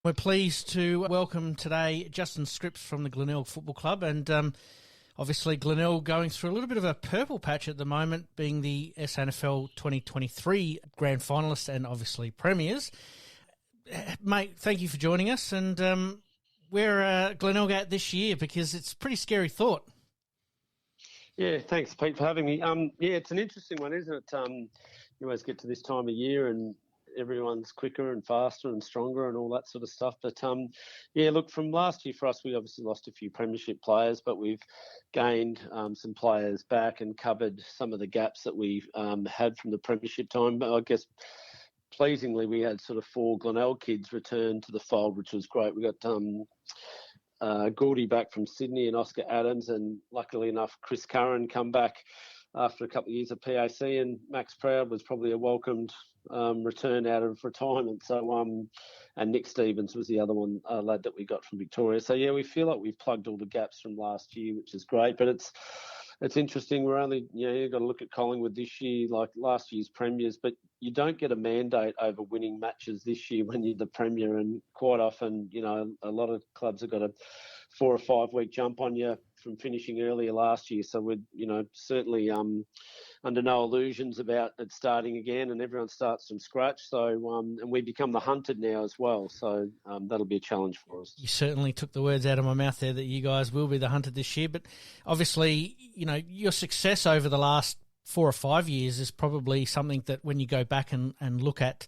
We're pleased to welcome today Justin Scripps from the Glenelg Football Club, and obviously Glenelg going through a little bit of a purple patch at the moment, being the SANFL 2023 grand finalists and obviously premiers. Mate, thank you for joining us, and where Glenelg at this year, because it's a pretty scary thought. Yeah, thanks, Pete, for having me. Yeah, it's an interesting one, isn't it? You always get to this time of year and everyone's quicker and faster and stronger and all that sort of stuff. But yeah, look, from last year for us, we obviously lost a few premiership players, but we've gained some players back and covered some of the gaps that we had from the premiership time. But I guess pleasingly, we had sort of 4 Glenelg kids return to the fold, which was great. We got Gordy back from Sydney and Oscar Adams, and luckily enough, Chris Curran come back after a couple of years of PAC, and Max Proud was probably a welcomed return out of retirement. So, and Nick Stevens was the other one lad that we got from Victoria. So yeah, we feel like we've plugged all the gaps from last year, which is great. But it's interesting. We're only, you've got to look at Collingwood this year, like last year's premiers, but you don't get a mandate over winning matches this year when you're the premier. And quite often, a lot of clubs have got a 4 or 5 week jump on you from finishing earlier last year. So we're, certainly under no illusions about it starting again, and everyone starts from scratch. So, and we become the hunted now as well. So that'll be a challenge for us. You certainly took the words out of my mouth there that you guys will be the hunted this year. But obviously, your success over the last 4 or 5 years is probably something that when you go back and look at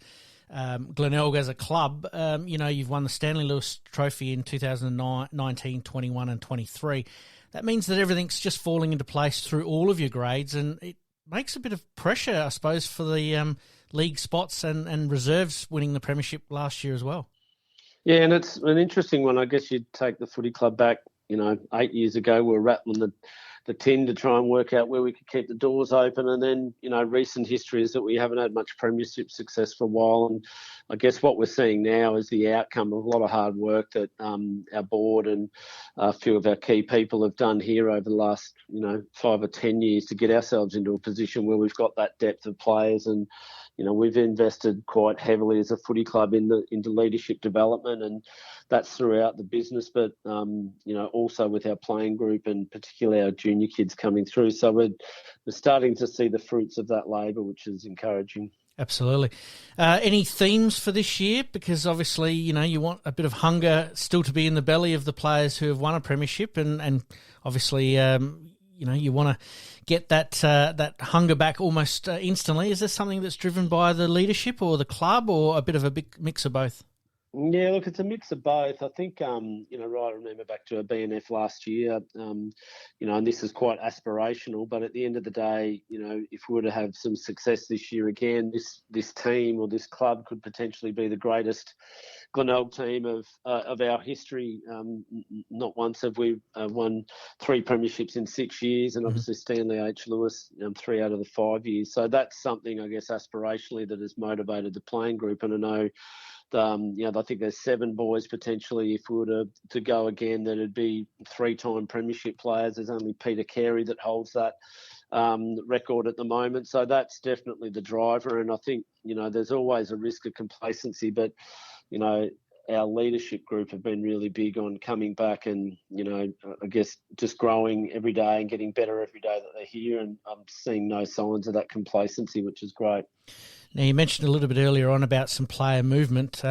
Glenelg as a club, you've won the Stanley Lewis Trophy in 2019, 21 and 23. That means that everything's just falling into place through all of your grades, and it makes a bit of pressure, I suppose, for the league spots and reserves winning the premiership last year as well. Yeah, and it's an interesting one. I guess you'd take the footy club back, 8 years ago. We were rattling the tin to try and work out where we could keep the doors open. And then, recent history is that we haven't had much premiership success for a while. And I guess what we're seeing now is the outcome of a lot of hard work that our board and a few of our key people have done here over the last, 5 or 10 years to get ourselves into a position where we've got that depth of players. And, we've invested quite heavily as a footy club into leadership development, and that's throughout the business, but, also with our playing group and particularly our junior kids coming through. So we're starting to see the fruits of that labour, which is encouraging. Absolutely. Any themes for this year? Because obviously, you want a bit of hunger still to be in the belly of the players who have won a premiership, and obviously, you want to get that hunger back almost instantly. Is this something that's driven by the leadership or the club, or a bit of a big mix of both? Yeah, look, it's a mix of both. I think, right, I remember back to a BNF last year, and this is quite aspirational, but at the end of the day, if we were to have some success this year again, this team or this club could potentially be the greatest Glenelg team of our history. Not once have we won 3 premierships in 6 years, and obviously Stanley H. Lewis 3 out of the 5 years. So that's something, I guess, aspirationally that has motivated the playing group. And I know, I think there's 7 boys potentially, if we were to go again, that would be 3-time premiership players. There's only Peter Carey that holds that record at the moment. So that's definitely the driver. And I think, there's always a risk of complacency, but, our leadership group have been really big on coming back and, I guess just growing every day and getting better every day that they're here. And I'm seeing no signs of that complacency, which is great. Now, you mentioned a little bit earlier on about some player movement.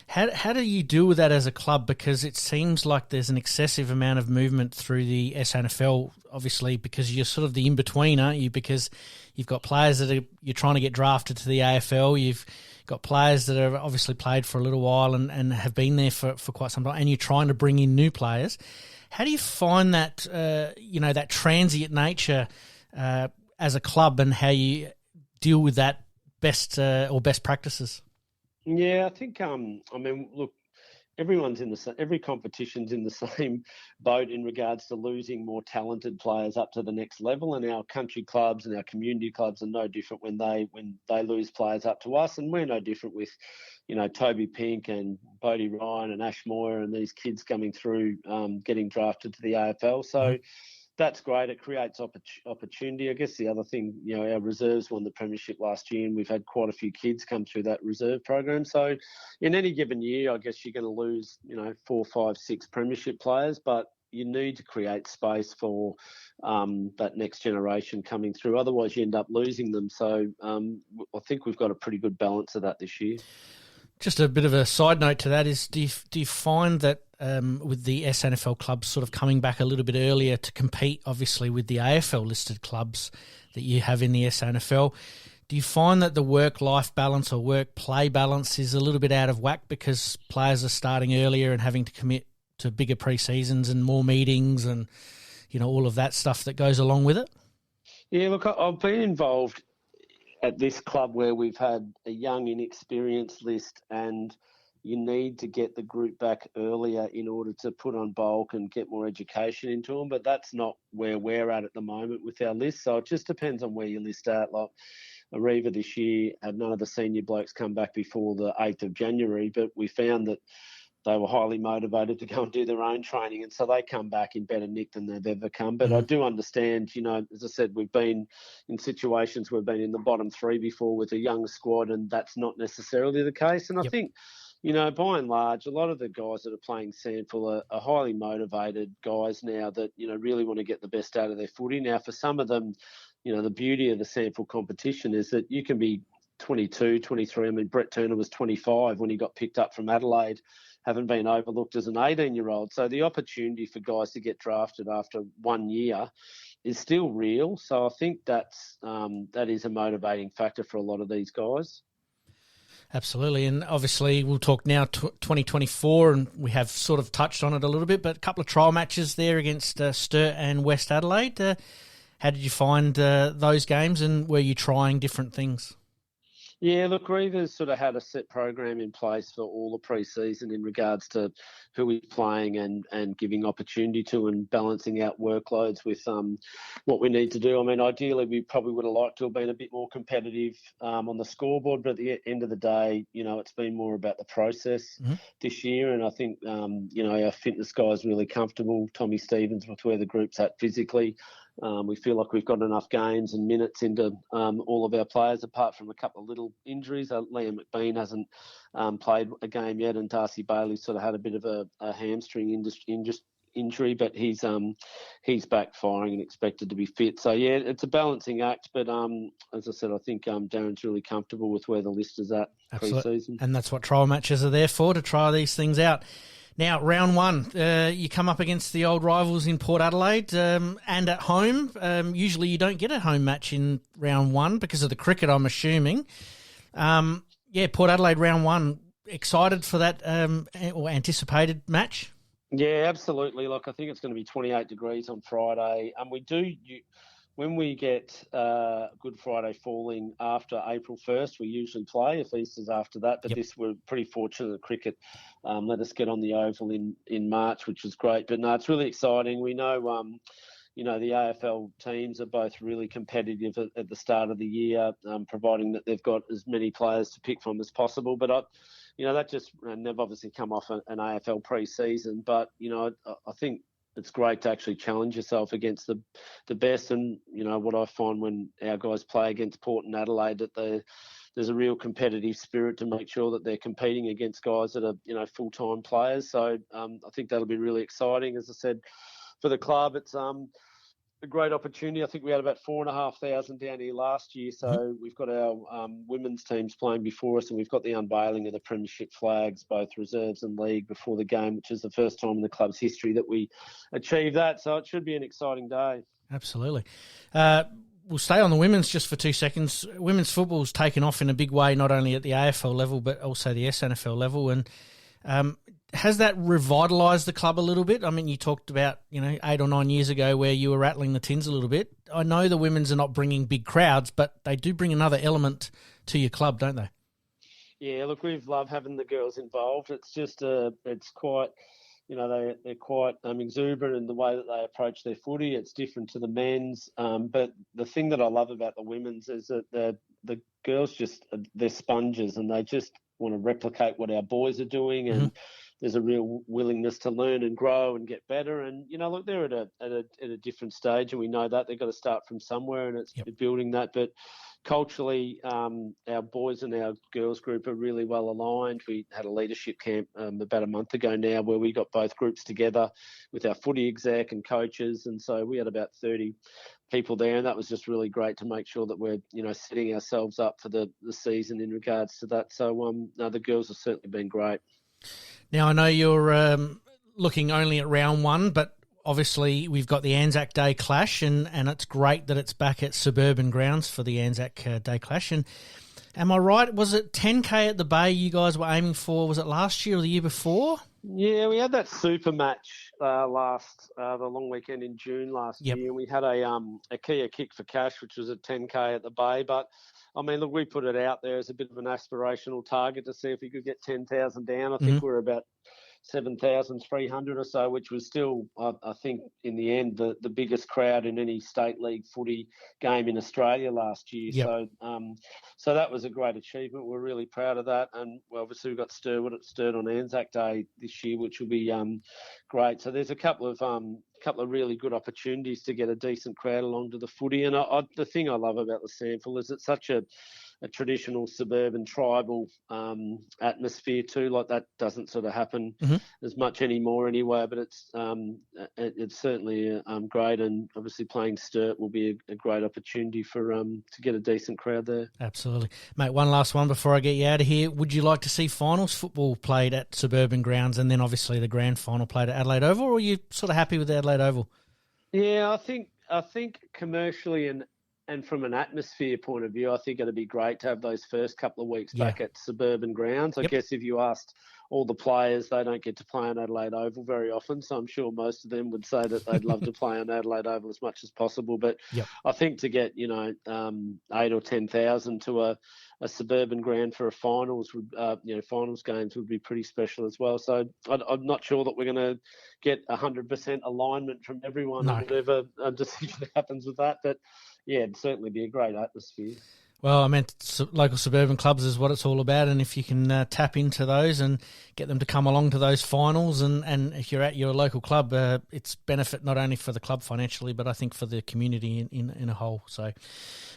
How do you deal with that as a club? Because it seems like there's an excessive amount of movement through the SANFL, obviously, because you're sort of the in-between, aren't you? Because you've got players that you're trying to get drafted to the AFL. You've got players that have obviously played for a little while and have been there for quite some time, and you're trying to bring in new players. How do you find that, that transient nature as a club, and how you deal with that best practices? Yeah, I think, look, every competition's in the same boat in regards to losing more talented players up to the next level, and our country clubs and our community clubs are no different when they lose players up to us, and we're no different with, Toby Pink and Bodie Ryan and Ash Moyer and these kids coming through, getting drafted to the AFL. So that's great. It creates opportunity. I guess the other thing, our reserves won the premiership last year, and we've had quite a few kids come through that reserve program. So in any given year, I guess you're going to lose, 4, 5, 6 premiership players, but you need to create space for that next generation coming through. Otherwise, you end up losing them. So I think we've got a pretty good balance of that this year. Just a bit of a side note to that is, do you find that with the SANFL clubs sort of coming back a little bit earlier to compete, obviously, with the AFL listed clubs that you have in the SANFL, do you find that the work-life balance or work-play balance is a little bit out of whack because players are starting earlier and having to commit to bigger pre-seasons and more meetings and, all of that stuff that goes along with it? Yeah, look, I've been involved at this club where we've had a young, inexperienced list, and you need to get the group back earlier in order to put on bulk and get more education into them. But that's not where we're at the moment with our list. So it just depends on where you list at. Like Arriva this year had none of the senior blokes come back before the 8th of January, but we found that they were highly motivated to go and do their own training, and so they come back in better nick than they've ever come. But I do understand, as I said, we've been in situations where we've been in the bottom 3 before with a young squad, and that's not necessarily the case. And I think, by and large, a lot of the guys that are playing SANFL are highly motivated guys now that, really want to get the best out of their footy. Now, for some of them, the beauty of the SANFL competition is that you can be 22, 23. I mean, Brett Turner was 25 when he got picked up from Adelaide, having been overlooked as an 18-year-old. So the opportunity for guys to get drafted after 1 year is still real. So I think that is a motivating factor for a lot of these guys. Absolutely. And obviously we'll talk now 2024, and we have sort of touched on it a little bit, but a couple of trial matches there against Sturt and West Adelaide. How did you find those games, and were you trying different things? Yeah, look, Reva's sort of had a set program in place for all the pre-season in regards to who he's playing and giving opportunity to and balancing out workloads with what we need to do. I mean, ideally, we probably would have liked to have been a bit more competitive on the scoreboard, but at the end of the day, it's been more about the process this year. And I think, our fitness guys really comfortable. Tommy Stevens with where the group's at physically. We feel like we've got enough games and minutes into all of our players, apart from a couple of little injuries. Liam McBean hasn't played a game yet, and Darcy Bailey sort of had a bit of a hamstring injury, but he's back firing and expected to be fit. So, yeah, it's a balancing act, but as I said, I think Darren's really comfortable with where the list is at pre-season. And that's what trial matches are there for, to try these things out. Now, round 1, you come up against the old rivals in Port Adelaide and at home. Usually you don't get a home match in round 1 because of the cricket, I'm assuming. Port Adelaide round 1, excited for that or anticipated match? Yeah, absolutely. Look, I think it's going to be 28 degrees on Friday. And when we get Good Friday falling after April 1st, we usually play if Easter's after that. But this, we're pretty fortunate that cricket let us get on the oval in March, which was great. But no, it's really exciting. We know, the AFL teams are both really competitive at the start of the year, providing that they've got as many players to pick from as possible. But and they've obviously come off an AFL pre-season. But, I think it's great to actually challenge yourself against the best. And, what I find when our guys play against Port and Adelaide, that there's a real competitive spirit to make sure that they're competing against guys that are, full-time players. So I think that'll be really exciting. As I said, for the club, it's a great opportunity. I think we had about 4,500 down here last year. So we've got our women's teams playing before us, and we've got the unveiling of the premiership flags, both reserves and league, before the game, which is the first time in the club's history that we achieved that. So it should be an exciting day. Absolutely. We'll stay on the women's just for 2 seconds. Women's football's taken off in a big way, not only at the AFL level, but also the SANFL level. And has that revitalised the club a little bit? I mean, you talked about, 8 or 9 years ago where you were rattling the tins a little bit. I know the women's are not bringing big crowds, but they do bring another element to your club, don't they? Yeah, look, we've loved having the girls involved. It's just, it's quite... they're quite exuberant in the way that they approach their footy. It's different to the men's. But the thing that I love about the women's is that the girls they're sponges, and they just want to replicate what our boys are doing. And there's a real willingness to learn and grow and get better. And look, they're at a different stage, and we know that they've got to start from somewhere, and it's building that. But culturally, our boys and our girls group are really well aligned. We had a leadership camp about a month ago now, where we got both groups together with our footy exec and coaches, and so we had about 30 people there, and that was just really great to make sure that we're setting ourselves up for the season in regards to that. So no, the girls have certainly been great. Now I know you're looking only at round one, but obviously we've got the Anzac Day clash, and it's great that it's back at suburban grounds for the Anzac Day clash. And am I right? Was it 10K at the Bay you guys were aiming for? Was it last year or the year before? Yeah, we had that super match the long weekend in June last year, and we had a Kia Kick for Cash, which was at 10K at the Bay. But I mean, look, we put it out there as a bit of an aspirational target to see if we could get 10,000 down. I think we're about 7,300 or so, which was still, I think, in the end, the biggest crowd in any state league footy game in Australia last year. So that was a great achievement. We're really proud of that. And obviously we've got Sturt on Anzac Day this year, which will be great. So there's a couple of really good opportunities to get a decent crowd along to the footy. And the thing I love about the SANFL is it's such a traditional suburban tribal atmosphere too. Like, that doesn't sort of happen as much anymore anyway, but it's certainly great, and obviously playing Sturt will be a great opportunity for to get a decent crowd there. Absolutely. Mate, one last one before I get you out of here. Would you like to see finals football played at suburban grounds, and then obviously the grand final played at Adelaide Oval, or are you sort of happy with Adelaide Oval? Yeah, I think commercially and from an atmosphere point of view, I think it'd be great to have those first couple of weeks back at suburban grounds. I guess if you asked all the players, they don't get to play on Adelaide Oval very often, so I'm sure most of them would say that they'd love to play on Adelaide Oval as much as possible. But I think to get 8 or 10,000 to a suburban ground for a finals games would be pretty special as well. So I'm not sure that we're going to get 100% alignment from everyone or whatever decision happens with that, but yeah, it'd certainly be a great atmosphere. Well, I meant local suburban clubs is what it's all about, and if you can tap into those and get them to come along to those finals, and if you're at your local club, it's benefit not only for the club financially, but I think for the community in a whole. So,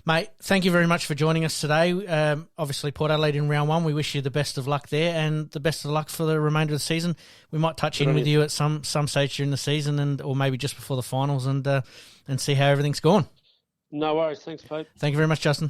mate, thank you very much for joining us today. Obviously, Port Adelaide in round one, we wish you the best of luck there, and the best of luck for the remainder of the season. We might touch in with you at some stage during the season, or maybe just before the finals, and see how everything's gone. No worries. Thanks, Pete. Thank you very much, Justin.